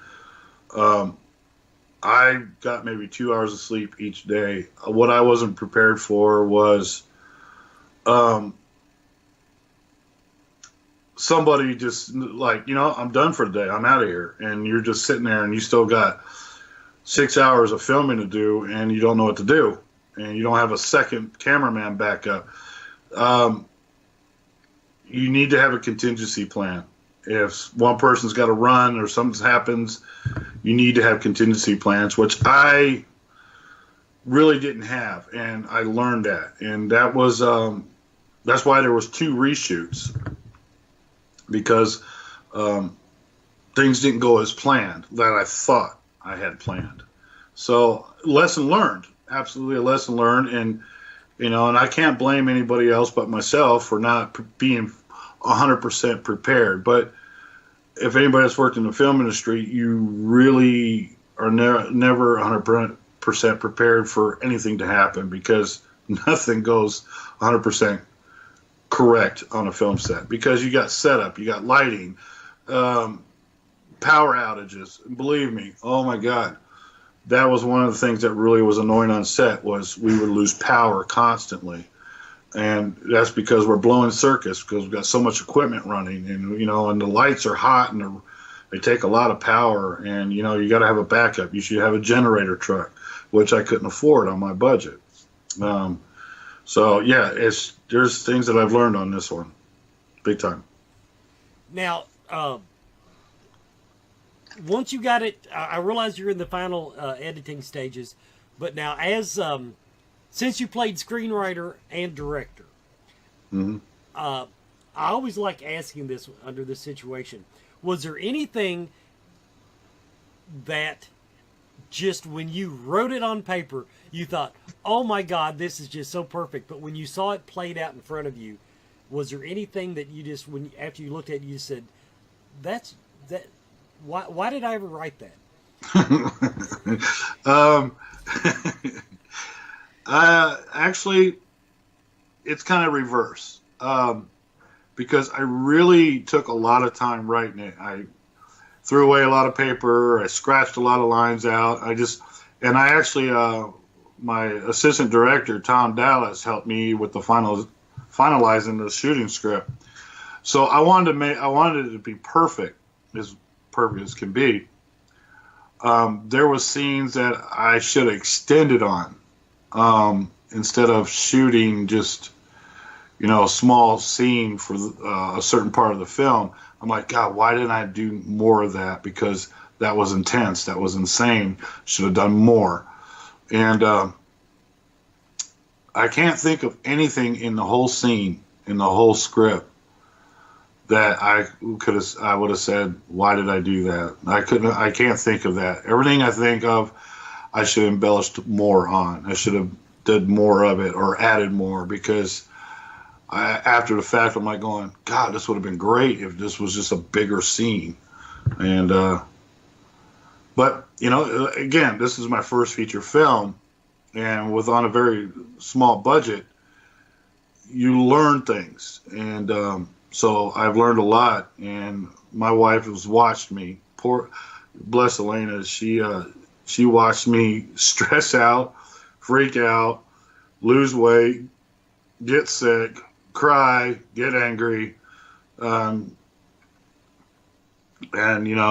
[SPEAKER 11] I got maybe 2 hours of sleep each day. What I wasn't prepared for was somebody just like, I'm done for the day. I'm out of here. And you're just sitting there and you still got 6 hours of filming to do and you don't know what to do. And you don't have a second cameraman backup. You need to have a contingency plan. If one person's got to run or something happens, you need to have contingency plans, which I really didn't have, and I learned that. And that was that's why there was 2 reshoots, because things didn't go as planned that I thought I had planned. So lesson learned, absolutely a lesson learned, and and I can't blame anybody else but myself for not being 100% prepared. But if anybody that's worked in the film industry, you really are never 100% prepared for anything to happen, because nothing goes 100% correct on a film set, because you got setup, you got lighting, power outages. Believe me, oh my God, that was one of the things that really was annoying on set, was we would lose power constantly. And that's because we're blowing circuits, because we've got so much equipment running, and and the lights are hot, and they take a lot of power, and you got to have a backup. You should have a generator truck, which I couldn't afford on my budget. So yeah, there's things that I've learned on this one, big time.
[SPEAKER 5] Now, once you got it, I realize you're in the final editing stages, but now since you played screenwriter and director, I always like asking this under this situation. Was there anything that just when you wrote it on paper, you thought, oh my God, this is just so perfect, but when you saw it played out in front of you, was there anything that you just, after you looked at it, you said, why did I ever write that?
[SPEAKER 11] Actually, it's kind of reverse, because I really took a lot of time writing it. I threw away a lot of paper. I scratched a lot of lines out. And I actually, my assistant director, Tom Dallas, helped me with the finalizing the shooting script. So I wanted it to be perfect as can be. There was scenes that I should have extended on. Instead of shooting just, a small scene for a certain part of the film, I'm like, God, why didn't I do more of that? Because that was intense. That was insane. Should have done more. And I can't think of anything in the whole scene, in the whole script, that I would have said, why did I do that? I can't think of that. Everything I think of, I should have embellished more on. I should have did more of it or added more, because after the fact, I'm like going, God, this would have been great if this was just a bigger scene. And but again, this is my first feature film, and on a very small budget, you learn things, and so I've learned a lot. And my wife has watched me. Bless Elena, she watched me stress out, freak out, lose weight, get sick, cry, get angry, and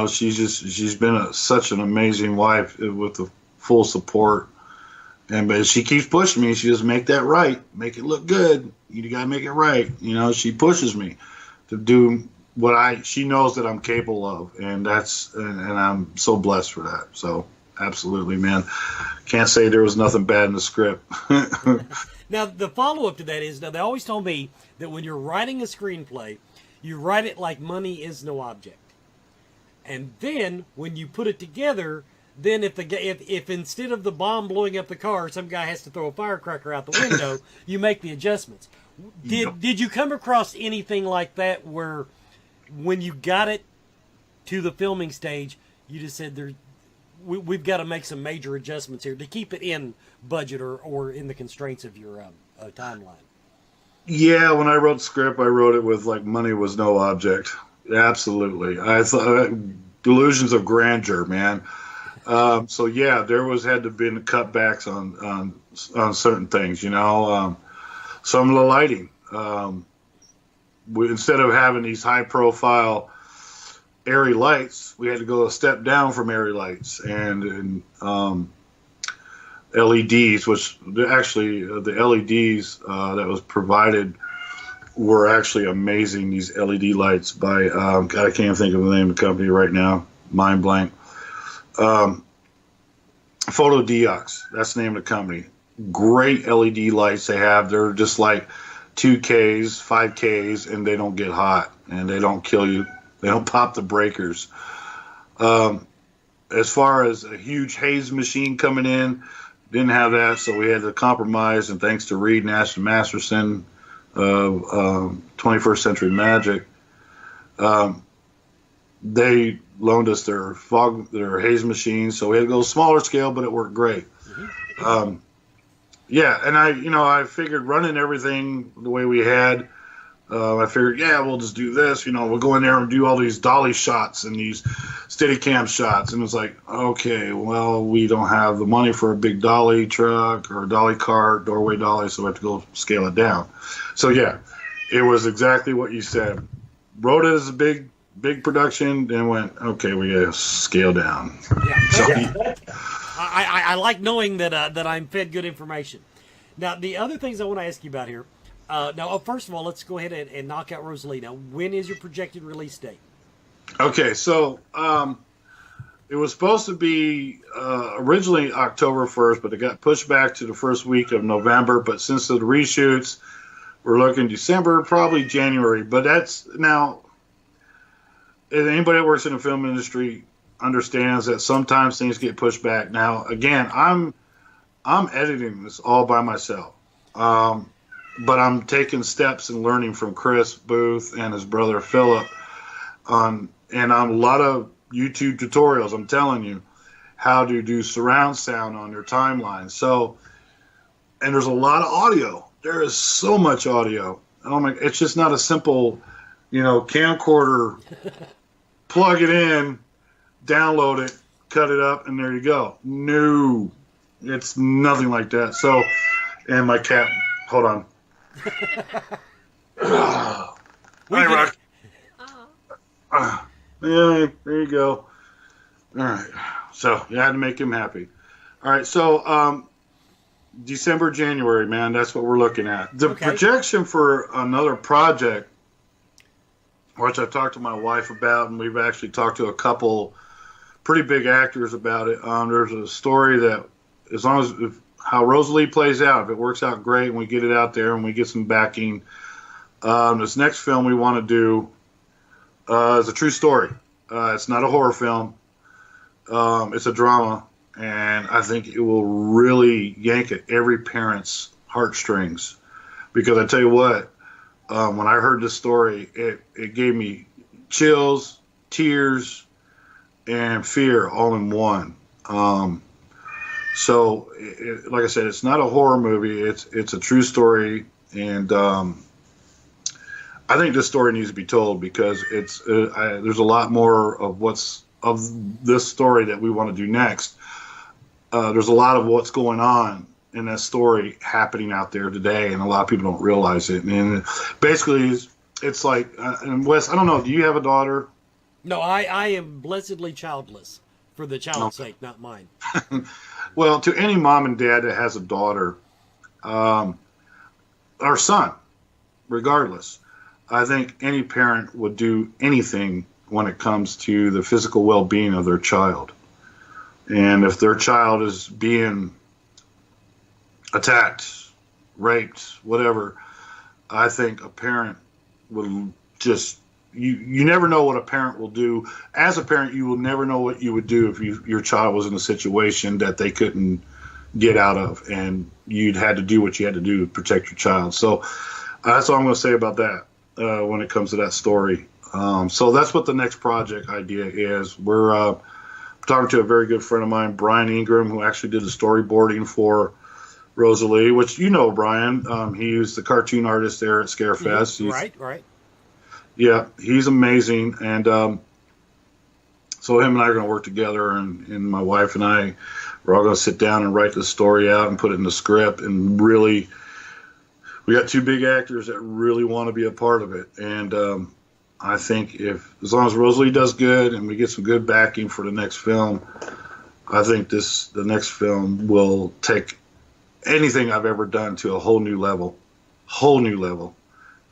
[SPEAKER 11] she's been such an amazing wife with the full support. But she keeps pushing me. She just make that right, make it look good. You gotta make it right. She pushes me to do what she knows that I'm capable of, and I'm so blessed for that. So absolutely, man. Can't say there was nothing bad in the script.
[SPEAKER 5] Now, the follow-up to that is, now they always told me that when you're writing a screenplay, you write it like money is no object. And then, when you put it together, then if instead of the bomb blowing up the car, some guy has to throw a firecracker out the window, you make the adjustments. Did you come across anything like that where when you got it to the filming stage, you just said, we've got to make some major adjustments here to keep it in budget or in the constraints of your timeline?
[SPEAKER 11] Yeah, when I wrote the script, I wrote it with like money was no object. Absolutely. I thought delusions of grandeur, man. So yeah, there had to be cutbacks on certain things, you know. Some of the lighting. Instead of having these high profile airy lights, we had to go a step down from airy lights and LEDs, which actually the LEDs that was provided were actually amazing. These LED lights by God, I can't think of the name of the company right now. Mind blank. Photodiox, that's the name of the company. Great LED lights they have. They're just like 2Ks, 5Ks, and they don't get hot and they don't kill you. They don't pop the breakers. As far as a huge haze machine coming in, didn't have that, so we had to compromise. And thanks to Reed and Ashton Masterson of 21st Century Magic, they loaned us their haze machines, so we had to go smaller scale, but it worked great. Yeah, and I figured running everything the way we had, I figured, yeah, we'll just do this. We'll go in there and do all these dolly shots and these Steadicam shots. And it's like, okay, well, we don't have the money for a big dolly truck or a dolly cart, doorway dolly, so we have to go scale it down. So, yeah, it was exactly what you said. Wrote it as a big production, then went, okay, we got to scale down. Yeah.
[SPEAKER 5] I like knowing that I'm fed good information. Now, the other things I want to ask you about here. First of all, let's go ahead and knock out Rosalie. Now, when is your projected release date?
[SPEAKER 11] Okay, so it was supposed to be originally October 1st, but it got pushed back to the first week of November. But since of the reshoots, we're looking December, probably January. But that's now, anybody that works in the film industry understands that sometimes things get pushed back. Now, again, I'm editing this all by myself. But I'm taking steps and learning from Chris Booth and his brother Philip and on a lot of YouTube tutorials. I'm telling you how to do surround sound on your timeline. So, and there's a lot of audio. There is so much audio. Oh my! It's just not a simple, camcorder. Plug it in, download it, cut it up, and there you go. No, it's nothing like that. So, and my cat. Hold on. Hi, Rock. Yeah, there you go. All right. So you had to make him happy. All right. So December, January, man, that's what we're looking at. The projection for another project, which I've talked to my wife about, and we've actually talked to a couple pretty big actors about it. There's a story that, as long as how Rosalie plays out, if it works out great and we get it out there and we get some backing, this next film we want to do is a true story. It's not a horror film. It's a drama, and I think it will really yank at every parent's heartstrings. Because I tell you what, when I heard this story, it gave me chills, tears, and fear all in one. So, like I said, it's not a horror movie. It's a true story, and I think this story needs to be told because there's a lot more of this story that we want to do next. There's a lot of what's going on in that story happening out there today, and a lot of people don't realize it. And basically, it's like, and Wes, I don't know, do you have a daughter?
[SPEAKER 5] No, I am blessedly childless for the child's sake, not mine.
[SPEAKER 11] Well, to any mom and dad that has a daughter, or son, regardless, I think any parent would do anything when it comes to the physical well-being of their child. And if their child is being attacked, raped, whatever, I think a parent will just, you never know what a parent will do. As a parent, you will never know what you would do if your child was in a situation that they couldn't get out of, and you'd had to do what you had to do to protect your child. So that's all I'm going to say about that when it comes to that story. So that's what the next project idea is. We're talking to a very good friend of mine, Brian Ingram, who actually did the storyboarding for Rosalie, which you know Brian. He was the cartoon artist there at Scarefest.
[SPEAKER 5] Right.
[SPEAKER 11] Yeah, he's amazing. And so him and I are going to work together, and my wife and I, we're all going to sit down and write the story out and put it in the script. And really, we got two big actors that really want to be a part of it. And I think as long as Rosalie does good and we get some good backing for the next film, I think the next film will take anything I've ever done to a whole new level.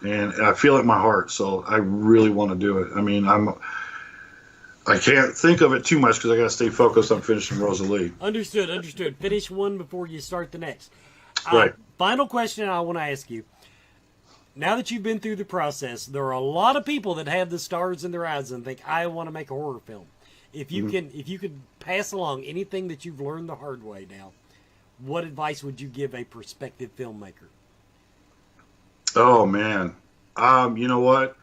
[SPEAKER 11] And I feel it in my heart, so I really want to do it. I mean, I can't think of it too much because I got to stay focused on finishing Rosalie.
[SPEAKER 5] Understood. Finish one before you start the next.
[SPEAKER 11] Right.
[SPEAKER 5] Final question I want to ask you. Now that you've been through the process, there are a lot of people that have the stars in their eyes and think, I want to make a horror film. If you could pass along anything that you've learned the hard way now, what advice would you give a prospective filmmaker?
[SPEAKER 11] Oh, man. You know what?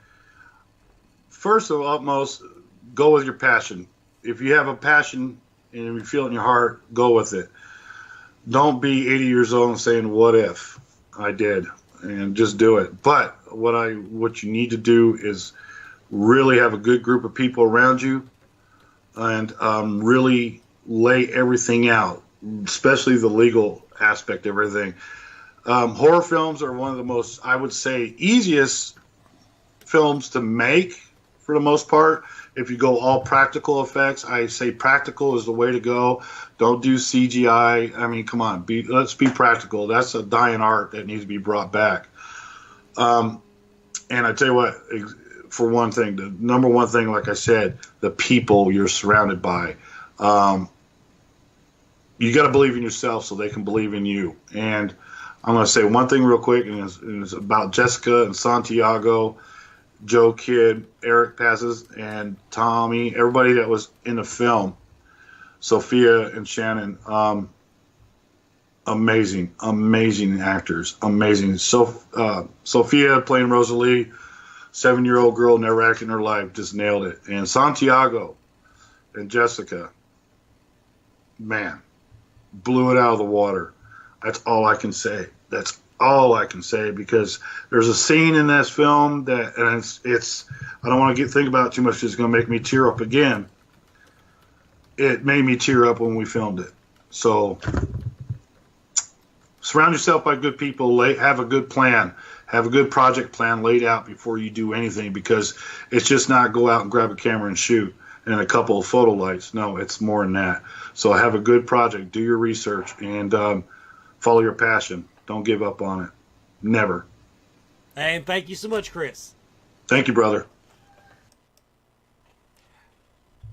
[SPEAKER 11] First of all, go with your passion. If you have a passion and you feel it in your heart, go with it. Don't be 80 years old and saying, what if I did? And just do it. But what you need to do is really have a good group of people around you and really lay everything out, especially the legal aspect of everything. Horror films are one of the most, I would say, easiest films to make for the most part. If you go all practical effects, I say practical is the way to go. Don't do CGI. I mean, come on, let's be practical. That's a dying art that needs to be brought back. And I tell you what, for one thing, the number one thing, like I said, the people you're surrounded by. You got to believe in yourself so they can believe in you. And I'm going to say one thing real quick, and it's about Jessica and Santiago, Joe Kidd, Eric Passes, and Tommy, everybody that was in the film, Sophia and Shannon. Amazing actors, amazing. Sophia playing Rosalie, 7-year-old girl, never acted in her life, just nailed it. And Santiago and Jessica, man, blew it out of the water. That's all I can say. That's all I can say, because there's a scene in this film that, and it's I don't want to think about it too much. It's going to make me tear up again. It made me tear up when we filmed it. So surround yourself by good people. Have a good plan. Have a good project plan laid out before you do anything, because it's just not go out and grab a camera and shoot and a couple of photo lights. No, it's more than that. So have a good project. Do your research and follow your passion. Don't give up on it. Never.
[SPEAKER 5] And thank you so much, Chris.
[SPEAKER 11] Thank you, brother.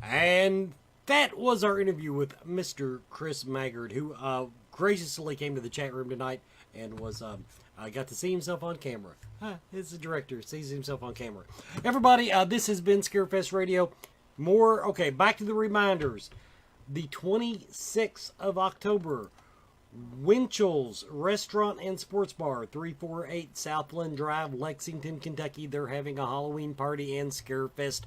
[SPEAKER 5] And that was our interview with Mr. Chris Maggard, who graciously came to the chat room tonight and was got to see himself on camera. It's the director, sees himself on camera. Everybody, this has been Scarefest Radio. Back to the reminders. The 26th of October, Winchell's Restaurant and Sports Bar, 348 Southland Drive, Lexington, Kentucky. They're having a Halloween party, and Scarefest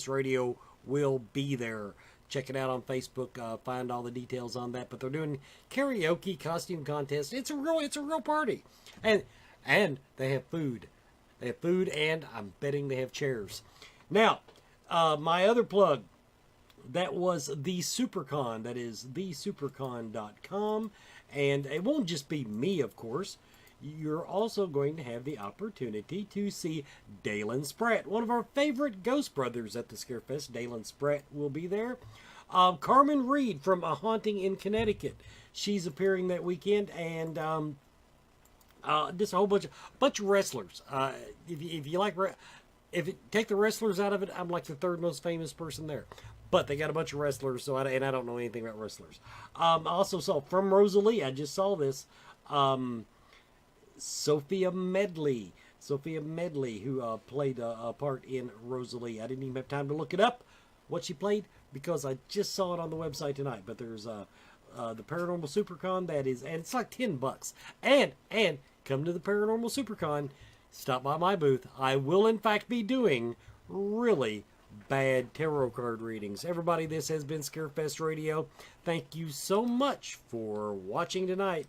[SPEAKER 5] Radio will be there. Check it out on Facebook. Find all the details on that. But they're doing karaoke, costume contest. It's a real party, and they have food. They have food, and I'm betting they have chairs. Now, my other plug. That was the SuperCon. That is thesupercon.com. And it won't just be me, of course. You're also going to have the opportunity to see Dalen Spratt, one of our favorite Ghost Brothers at the Scarefest. Dalen Spratt will be there. Carmen Reed from A Haunting in Connecticut. She's appearing that weekend. And just a whole bunch of wrestlers. If you like... If you take the wrestlers out of it, I'm like the third most famous person there. but they got a bunch of wrestlers, and I don't know anything about wrestlers. I also saw from Rosalie, I just saw this, Sophia Medley, who played a part in Rosalie. I didn't even have time to look it up, what she played, because I just saw it on the website tonight. But there's the Paranormal Supercon, and it's like $10. And come to the Paranormal Supercon, stop by my booth. I will in fact be doing really bad tarot card readings. Everybody, this has been Scarefest Radio. Thank you so much for watching tonight.